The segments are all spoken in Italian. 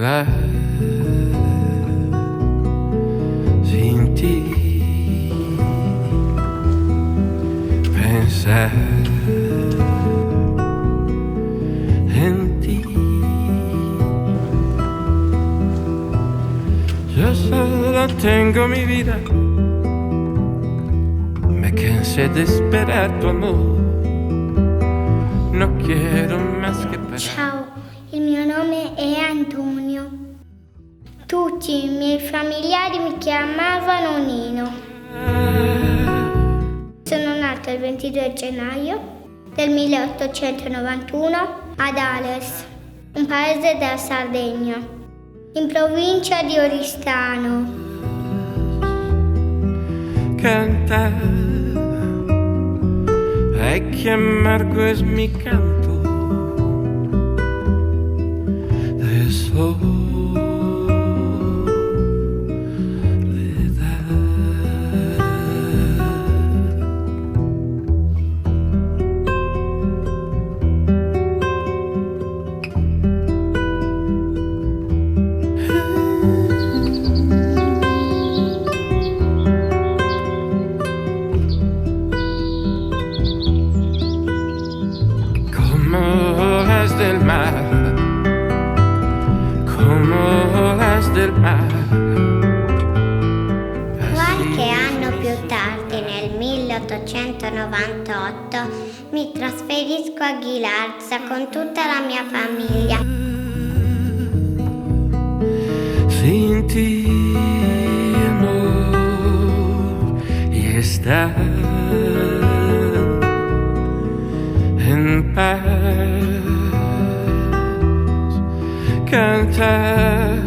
va sin ti, pensar en ti. Yo solo tengo mi vida, me cansé de esperar tu amor, no quiero más que parar. Ciao, il mio nome è Antonio. Tutti i miei familiari mi chiamavano Nino. Sono nato il 22 gennaio del 1891 ad Ales, un paese della Sardegna, in provincia di Oristano. Canta, ay, que amargo es mi canto de soledad. Como olas del mar, como olas del mar. Qualche anno più tardi, nel 1898, mi trasferisco a Ghilarza con tutta la mia famiglia. Sin ti, amor, y estar en paz, cantar,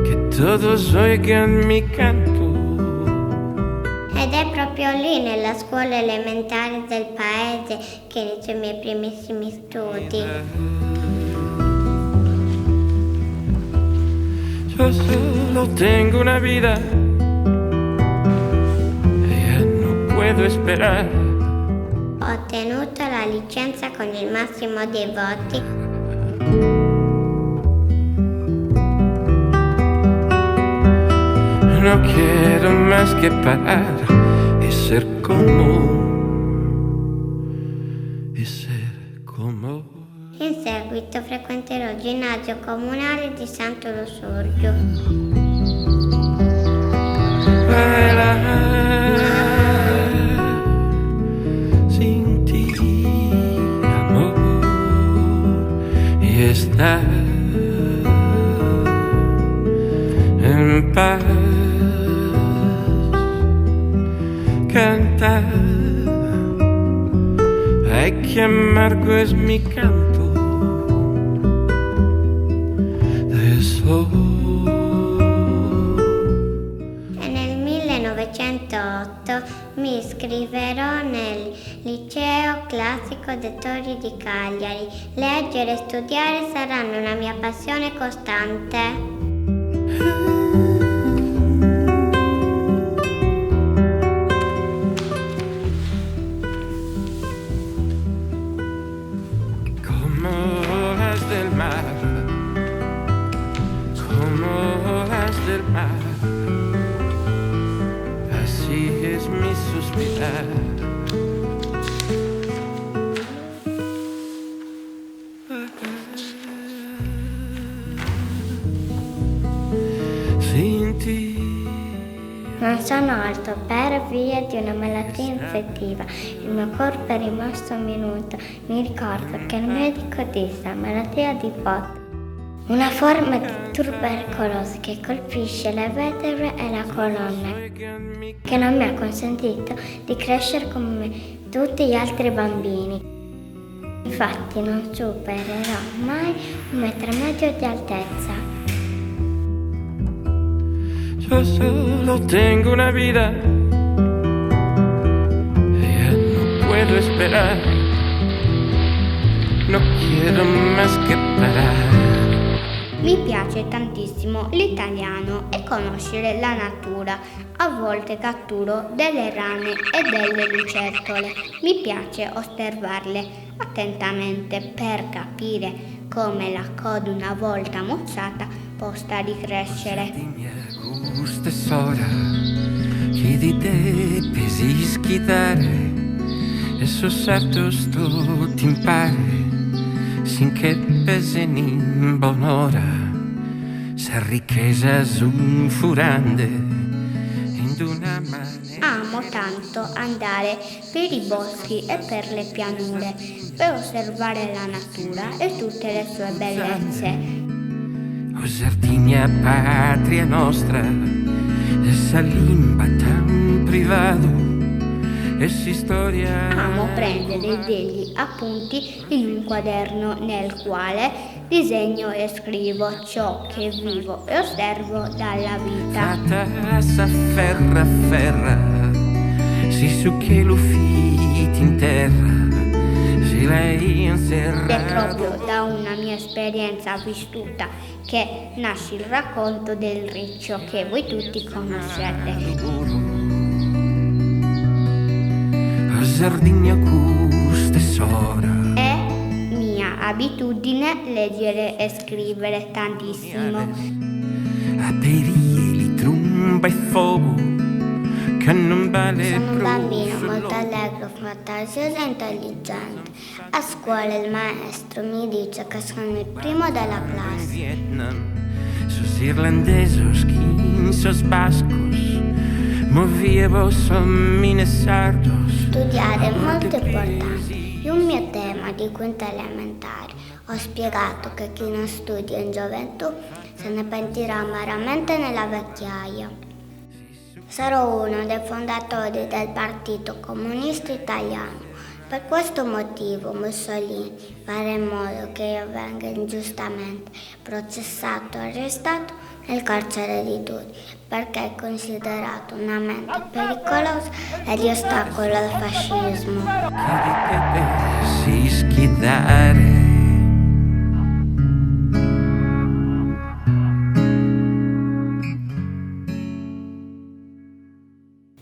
que todos oigan mi canto. Ed è proprio lì, nella scuola elementare del paese, che inizio i miei primissimi studi. Yo solo tengo una vida, ya no puedo esperar. Ho ottenuto la licenza con il massimo dei voti. No quiero más que parar y ser como, In seguito frequenterò il ginnasio comunale di Santo Lussurgio. Sin ti, amor, y estar en paz, cantar, ay, que amargo es mi canto de sol. E nel 1908 mi iscriverò nel Liceo Classico dei Tori di Cagliari. Leggere e studiare saranno una mia passione costante. Como olas del mar, como olas del mar, así es mi suspirar. Sin ti. Non sono alto per via di una malattia infettiva. Il mio corpo è rimasto minuto. Mi ricordo che il medico disse malattia di Pot, una forma di tubercolosi che colpisce le vertebre e la colonna, che non mi ha consentito di crescere come tutti gli altri bambini. Infatti non supererò mai 1,5 metri di altezza. Yo solo tengo una vida, ya no puedo esperar, no quiero más que parar. Mi piace tantissimo l'italiano e conoscere la natura. A volte catturo delle rane e delle lucertole. Mi piace osservarle attentamente per capire come la coda una volta mozzata possa ricrescere. Questa sora che di te pesi schidare e so certo sto t'impare sinché pesen in bonora sa ricchezza furande in una mano. Amo tanto andare per i boschi e per le pianure per osservare la natura e tutte le sue bellezze. O Sardegna patria nostra essa limba tan privato e si storia. Amo prendere degli appunti in un quaderno nel quale disegno e scrivo ciò che vivo e osservo dalla vita. Fatta s'afferra si su che lo fiti in terra si lei inserra. È proprio da una mia esperienza vissuta che nasce il racconto del riccio che voi tutti conoscete. Sardegna questa sora. È mia abitudine leggere e scrivere tantissimo. A perigli, tromba e fuoco che non vale. Sono un bambino molto allegro, fantasioso e intelligente. A scuola il maestro mi dice che sono il primo della classe. Vietnam, sos irlandesos, sos bascos, movievo sommine sardos. Studiare è molto importante. In un mio tema di quinta elementare ho spiegato che chi non studia in gioventù se ne pentirà amaramente nella vecchiaia. Sarò uno dei fondatori del Partito Comunista Italiano. Per questo motivo Mussolini farà in modo che io venga ingiustamente processato e arrestato nel carcere di Turi, perché è considerato una mente pericolosa e di ostacolo al fascismo. Si schidare.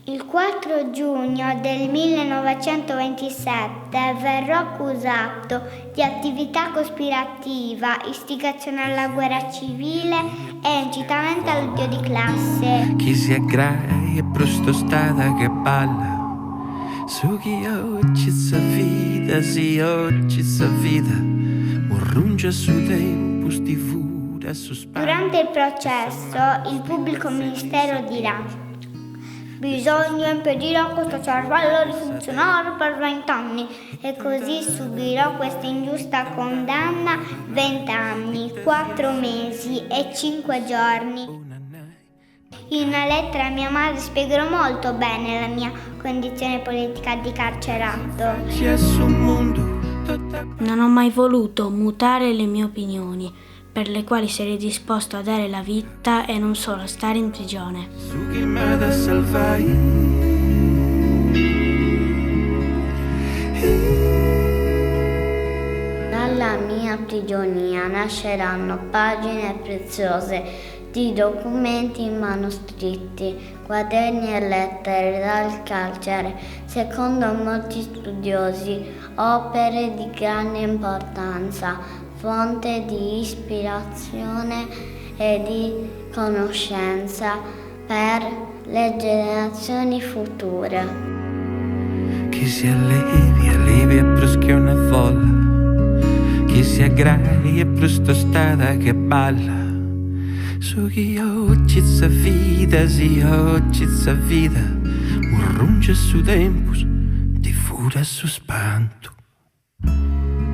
Il 4 giugno del 1927 verrò accusato di attività cospirativa, istigazione alla guerra civile e incitamento all'odio di classe. Chi si aggraia e prosto stata che balla. Su chi oggi sa vita, sì oggi sa vita, morrungia su tempo sti fura su spalla. Durante il processo il pubblico ministero dirà: bisogna impedire a questo cervello di funzionare per 20 anni e così subirò questa ingiusta condanna 20 anni, 4 mesi e 5 giorni. In una lettera a mia madre spiegherò molto bene la mia condizione politica di carcerato. Non ho mai voluto mutare le mie opinioni, per le quali sarei disposto a dare la vita e non solo stare in prigione. Dalla mia prigionia nasceranno pagine preziose di documenti manoscritti, quaderni e lettere dal carcere, secondo molti studiosi, opere di grande importanza, fonte di ispirazione e di conoscenza per le generazioni future. Chi si allevi e bruschi una folla, chi si aggraia e presto stata che balla. So chi oggi sa vita, sì oggi sa vita, morrunge su tempus, di fura su spanto.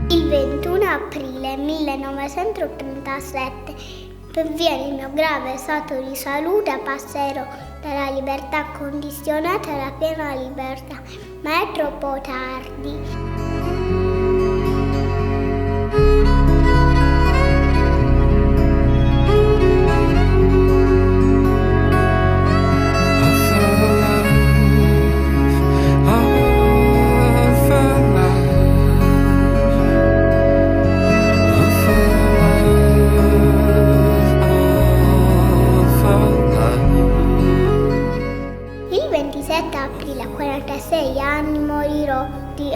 Il 21 aprile 1937, per via del mio grave stato di salute, passerò dalla libertà condizionata alla piena libertà, ma è troppo tardi.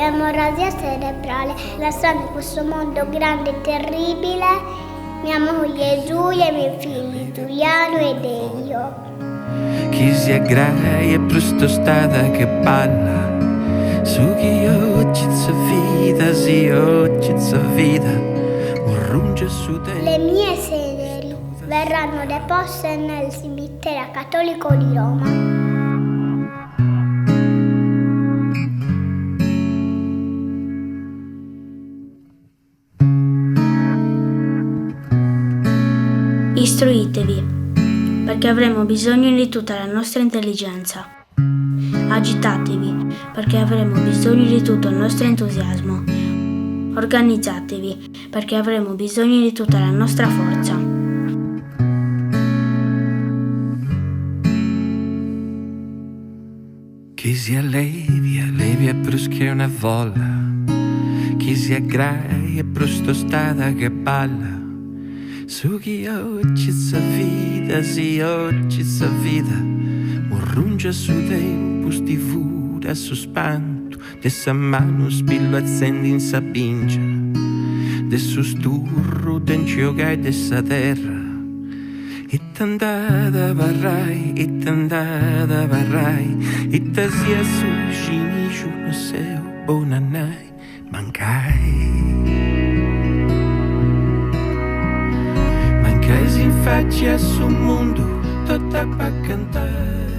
emorragia cerebrale, lasciando questo mondo grande e terribile mia moglie Giulia e i miei figli Giuliano ed Elio. Chi si aggraia presto stada che balla, su chi oggi c'è vita, sì oggi c'è vita, morrunge su te. Le mie ceneri verranno deposte nel cimitero cattolico di Roma. Istruitevi, perché avremo bisogno di tutta la nostra intelligenza. Agitatevi, perché avremo bisogno di tutto il nostro entusiasmo. Organizzatevi, perché avremo bisogno di tutta la nostra forza. Chi si allevia brusca una volla, chi si aggraia presto stada che balla. Su chi oggi sa vita, sì oggi sa vita, morrungia su tempo stivura su spanto, dessa mano spillo azzendi in sabingia, de susturro d'enciogai dessa terra, e t'andata varrai, e t'andata varrai, e ta sia su cinicio no seu bonanai, mancai. Che si faccia sul mondo tutta per cantare.